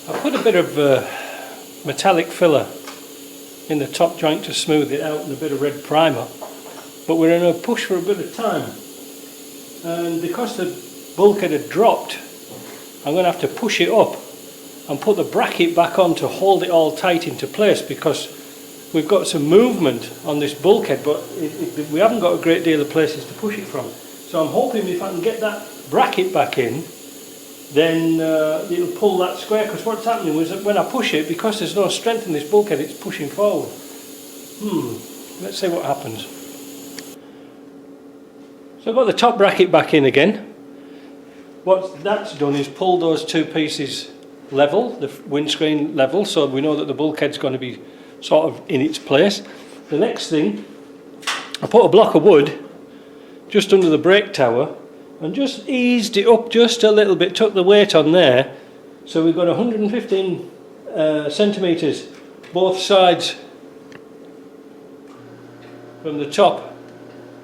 I put a bit of metallic filler in the top joint to smooth it out and a bit of red primer, but we're in a push for a bit of time, and because the bulkhead had dropped, I'm going to have to push it up and put the bracket back on to hold it all tight into place, because we've got some movement on this bulkhead, but we haven't got a great deal of places to push it from. So I'm hoping if I can get that bracket back in, then it'll pull that square, because what's happening was that when I push it, because there's no strength in this bulkhead, it's pushing forward. Let's see what happens. So I've got the top bracket back in again. What that's done is pull those two pieces level, the windscreen level, so we know that the bulkhead's going to be sort of in its place. The next thing, I put a block of wood just under the brake tower and just eased it up just a little bit, took the weight on there, so we've got 115 centimetres both sides from the top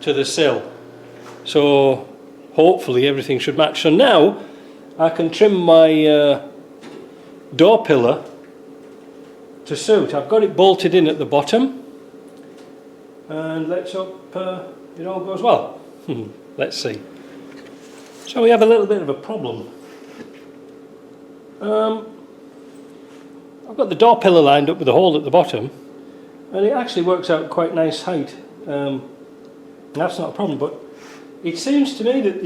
to the sill, so hopefully everything should match. So now I can trim my door pillar to suit. I've got it bolted in at the bottom, and let's hope it all goes well. Let's see. So we have a little bit of a problem. I've got the door pillar lined up with a hole at the bottom, and it actually works out quite nice height. That's not a problem, but it seems to me that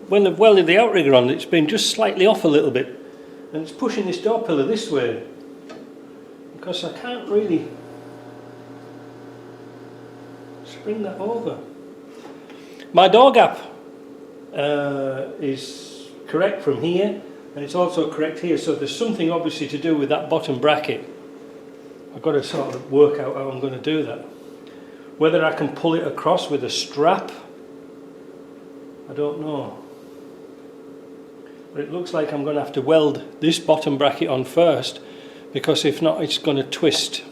when they've welded the outrigger on, it's been just slightly off a little bit, and it's pushing this door pillar this way, because I can't really spring that over. My door gap is correct from here, and it's also correct here, so there's something obviously to do with that bottom bracket. I've got to sort of work out how I'm going to do that. Whether I can pull it across with a strap, I don't know. But it looks like I'm going to have to weld this bottom bracket on first, because if not it's going to twist.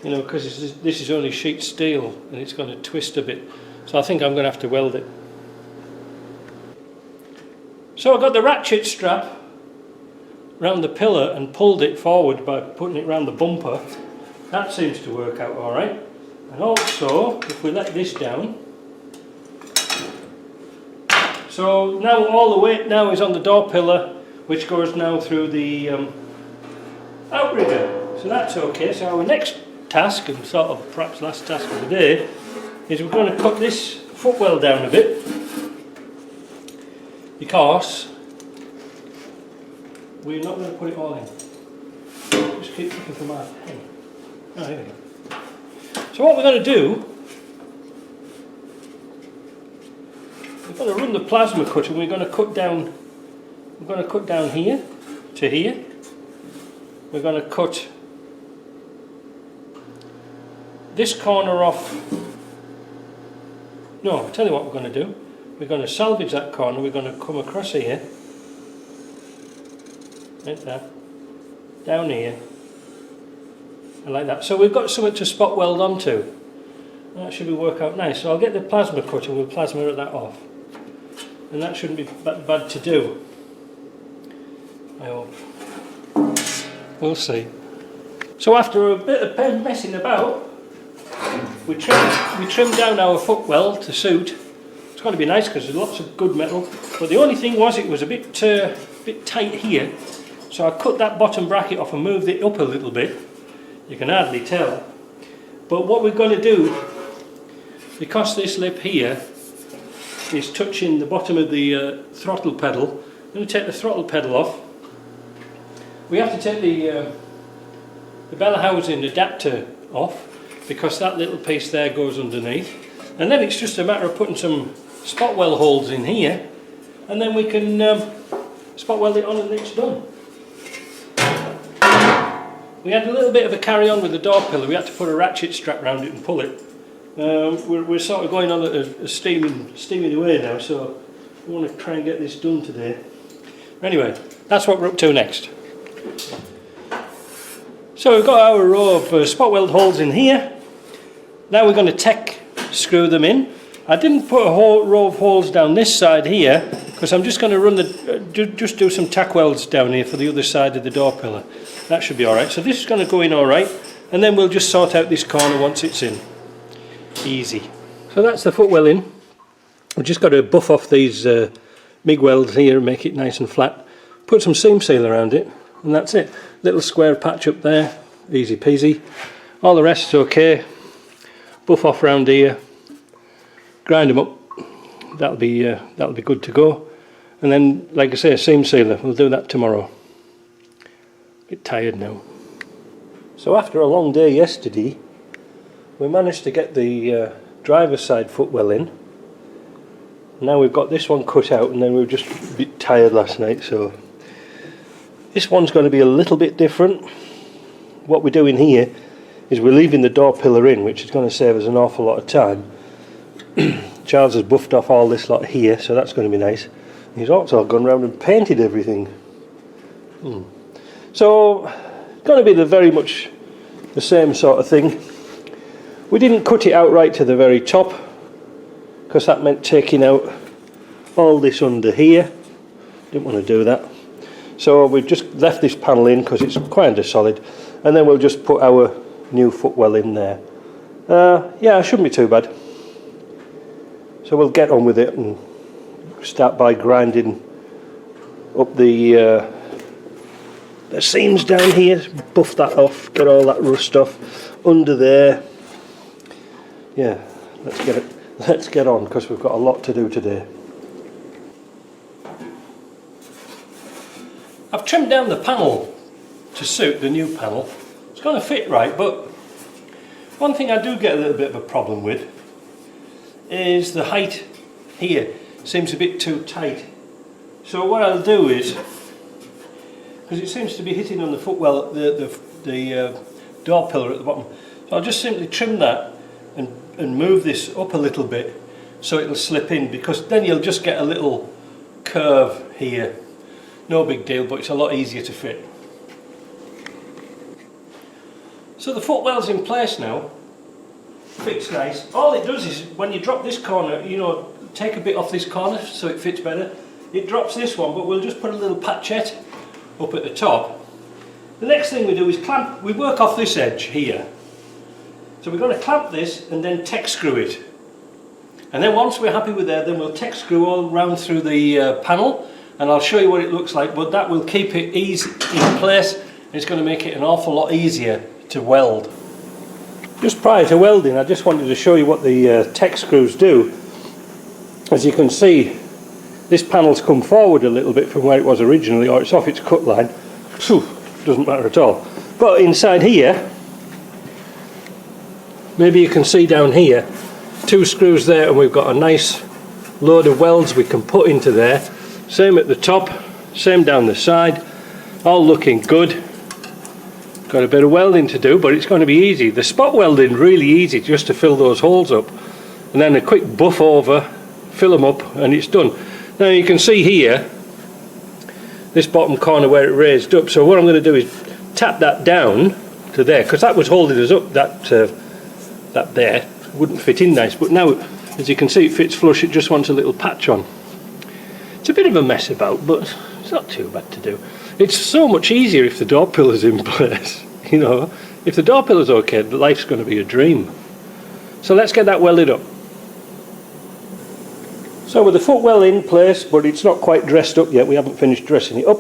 You know, because this is only sheet steel and it's going to twist a bit. So I think I'm going to have to weld it. So I got the ratchet strap round the pillar and pulled it forward by putting it round the bumper. That seems to work out alright. And also, if we let this down, so now all the weight now is on the door pillar, which goes now through the outrigger. So that's okay. So our next task, and sort of perhaps last task of the day, is we're going to cut this footwell down a bit, because we're not going to put it all in. Just keep looking for my pen. Oh, here we go. So what we're going to do, we're going to run the plasma cutter, and we're going to cut down. We're going to cut down here to here. We're going to cut this corner off. No, I'll tell you what we're going to do. We're going to salvage that corner. We're going to come across here, like that, down here, and like that. So we've got something to spot weld onto. That should work out nice. So I'll get the plasma cutter and we'll plasma that off. And that shouldn't be bad to do, I hope. We'll see. So after a bit of messing about, we trimmed down our footwell to suit. It's going to be nice because there's lots of good metal. But the only thing was, it was a bit tight here. So I cut that bottom bracket off and moved it up a little bit. You can hardly tell. But what we're going to do, because this lip here is touching the bottom of the throttle pedal, I'm going to take the throttle pedal off. We have to take the bell housing adapter off, because that little piece there goes underneath, and then it's just a matter of putting some spot weld holes in here, and then we can spot weld it on and it's done. We had a little bit of a carry on with the door pillar. We had to put a ratchet strap around it and pull it. We're sort of going on a steaming away now, so we want to try and get this done today. Anyway, that's what we're up to next. So we've got our row of spot weld holes in here. Now we're going to tack screw them in. I didn't put a whole row of holes down this side here, because I'm just going to run the just do some tack welds down here for the other side of the door pillar. That should be alright. So this is going to go in alright, and then we'll just sort out this corner once it's in. Easy. So that's the footwell in. We've just got to buff off these MIG welds here and make it nice and flat. Put some seam seal around it, and that's it. Little square patch up there, easy peasy. All the rest is okay. Buff off round here, grind them up. That'll be good to go. And then, like I say, a seam sealer. We'll do that tomorrow. A bit tired now. So after a long day yesterday, we managed to get the driver's side footwell in. Now we've got this one cut out, and then we were just a bit tired last night, so this one's going to be a little bit different. What we're doing here is we're leaving the door pillar in, which is going to save us an awful lot of time. Charles has buffed off all this lot here, so that's going to be nice. He's also gone round and painted everything. So it's going to be very much the same sort of thing. We didn't cut it out right to the very top, because that meant taking out all this under here. Didn't want to do that. So we've just left this panel in because it's kind of solid, and then we'll just put our new footwell in there. Yeah, it shouldn't be too bad. So we'll get on with it and start by grinding up the seams down here, buff that off, get all that rust off under there. Yeah, let's get on, because we've got a lot to do today. I've trimmed down the panel to suit the new panel. It's going to fit right, but one thing I do get a little bit of a problem with is the height here seems a bit too tight. So what I'll do is, because it seems to be hitting on the footwell, the door pillar at the bottom, so I'll just simply trim that and move this up a little bit so it'll slip in, because then you'll just get a little curve here. No big deal, but it's a lot easier to fit. So the footwell's in place now, fits nice. All it does is when you drop this corner, you know, take a bit off this corner so it fits better. It drops this one, but we'll just put a little patchette up at the top. The next thing we do is clamp. We work off this edge here. So we're going to clamp this and then tech screw it. And then once we're happy with that, then we'll tech screw all round through the panel, and I'll show you what it looks like, but that will keep it easy in place. It's going to make it an awful lot easier to weld. Just prior to welding, I just wanted to show you what the tech screws do. As you can see, this panel's come forward a little bit from where it was originally, or it's off its cut line. Phew, doesn't matter at all. But inside here, maybe you can see down here, 2 screws there, and we've got a nice load of welds we can put into there. Same at the top, same down the side, all looking good. Got a bit of welding to do, but it's going to be easy. The spot welding really easy, just to fill those holes up, and then a quick buff over, fill them up, and it's done. Now you can see here, this bottom corner where it raised up, so what I'm going to do is tap that down to there, because that was holding us up, that there wouldn't fit in nice, but now as you can see it fits flush. It just wants a little patch on. It's a bit of a mess about, but it's not too bad to do. It's so much easier if the door pillar's in place. You know, if the door pillar's okay, the life's going to be a dream. So let's get that welded up. So with the footwell in place, but it's not quite dressed up yet, we haven't finished dressing it up.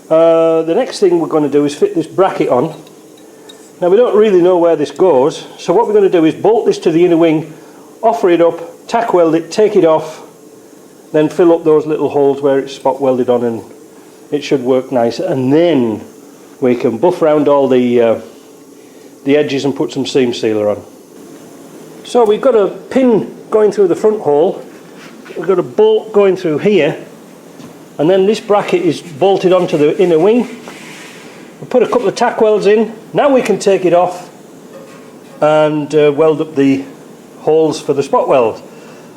The next thing we're going to do is fit this bracket on. Now we don't really know where this goes, so what we're going to do is bolt this to the inner wing, offer it up, tack weld it, take it off, then fill up those little holes where it's spot welded on, and it should work nice. And then we can buff round all the edges and put some seam sealer on. So we've got a pin going through the front hole, we've got a bolt going through here, and then this bracket is bolted onto the inner wing. We'll put a couple of tack welds in. Now we can take it off and weld up the holes for the spot weld,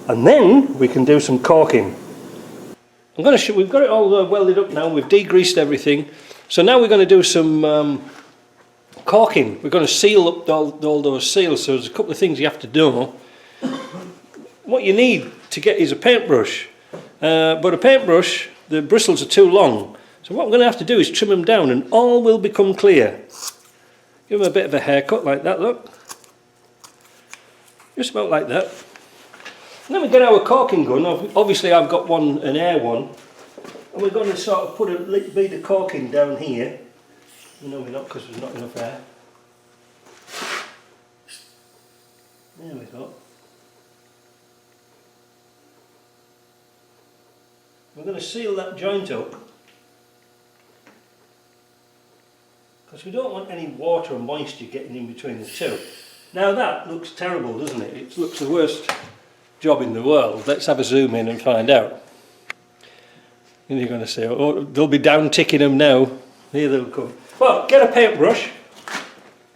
and then we can do some caulking. We've got it all welded up now. We've degreased everything, so now we're going to do some caulking. We're going to seal up all those seals. So there's a couple of things you have to do. What you need to get is a paintbrush, but a paintbrush the bristles are too long. So what I'm going to have to do is trim them down and all will become clear. Give them a bit of a haircut like that, look. Just about like that. And then we get our caulking gun. Obviously I've got an air one. And we're going to sort of put a little bit of caulking down here. No, we're not, because there's not enough air. There we go. We're going to seal that joint up, because we don't want any water and moisture getting in between the two. Now that looks terrible, doesn't it? It looks the worst job in the world. Let's have a zoom in and find out. And you're going to say, oh, they'll be down ticking them now. Here they'll come. Well, get a paintbrush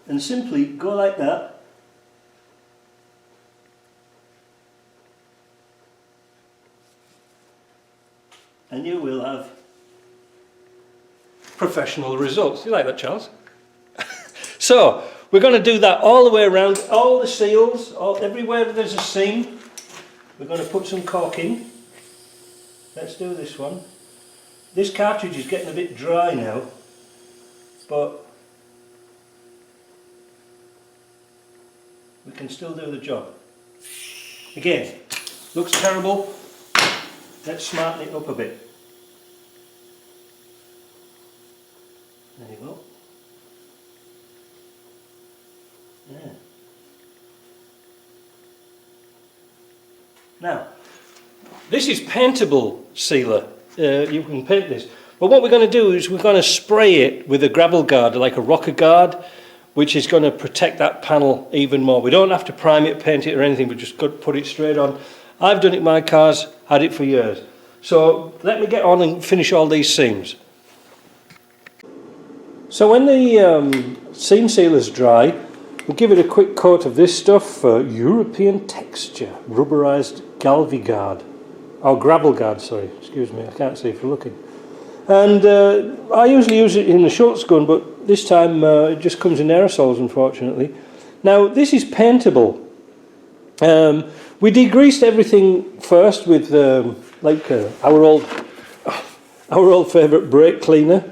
and simply go like that. And you will have professional results. You like that, Charles? So, we're going to do that all the way around, all the seals, everywhere there's a seam. We're going to put some caulking. Let's do this one. This cartridge is getting a bit dry now, but we can still do the job. Again, looks terrible. Let's smarten it up a bit. There you go. Yeah. Now, this is paintable sealer. You can paint this. But what we're going to do is we're going to spray it with a gravel guard, like a rocker guard, which is going to protect that panel even more. We don't have to prime it, paint it or anything, we just got to put it straight on. I've done it in my cars, had it for years. So let me get on and finish all these seams. So when the seam sealer's dry, we'll give it a quick coat of this stuff for European texture, rubberized Galviguard, or gravel guard, sorry, excuse me, I can't see if you're looking. And I usually use it in the Schultz gun, but this time it just comes in aerosols, unfortunately. Now this is paintable. We degreased everything first with our old favourite brake cleaner.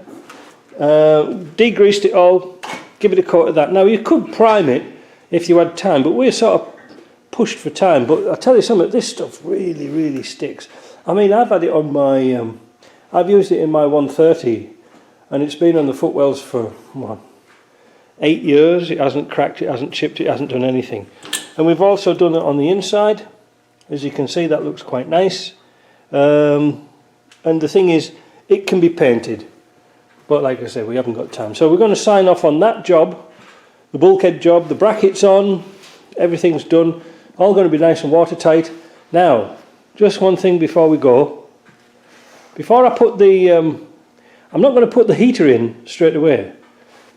Degreased it all, give it a coat of that. Now you could prime it if you had time, but we're sort of pushed for time. But I tell you something, this stuff really, really sticks. I mean, I've had it on my, I've used it in my 130, and it's been on the footwells for, what, 8 years. It hasn't cracked, it hasn't chipped, it hasn't done anything. And we've also done it on the inside. As you can see, that looks quite nice. And the thing is, it can be painted. But like I said, we haven't got time. So we're going to sign off on that job, the bulkhead job, the brackets on, everything's done. All going to be nice and watertight. Now, just one thing before we go. Before I put the, I'm not going to put the heater in straight away,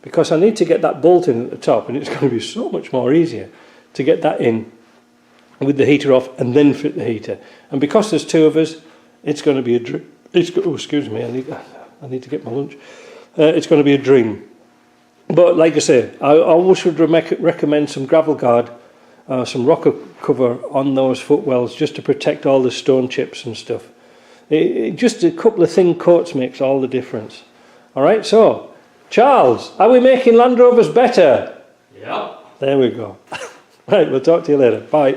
because I need to get that bolt in at the top, and it's going to be so much more easier to get that in with the heater off and then fit the heater. And because there's two of us, it's going to be a dream. Oh, excuse me, I need to get my lunch. It's going to be a dream. But like I say, I always would recommend some gravel guard, some rocker cover on those footwells, just to protect all the stone chips and stuff. Just a couple of thin coats makes all the difference. Alright, so, Charles, are we making Land Rovers better? Yeah. There we go. Right, we'll talk to you later. Bye.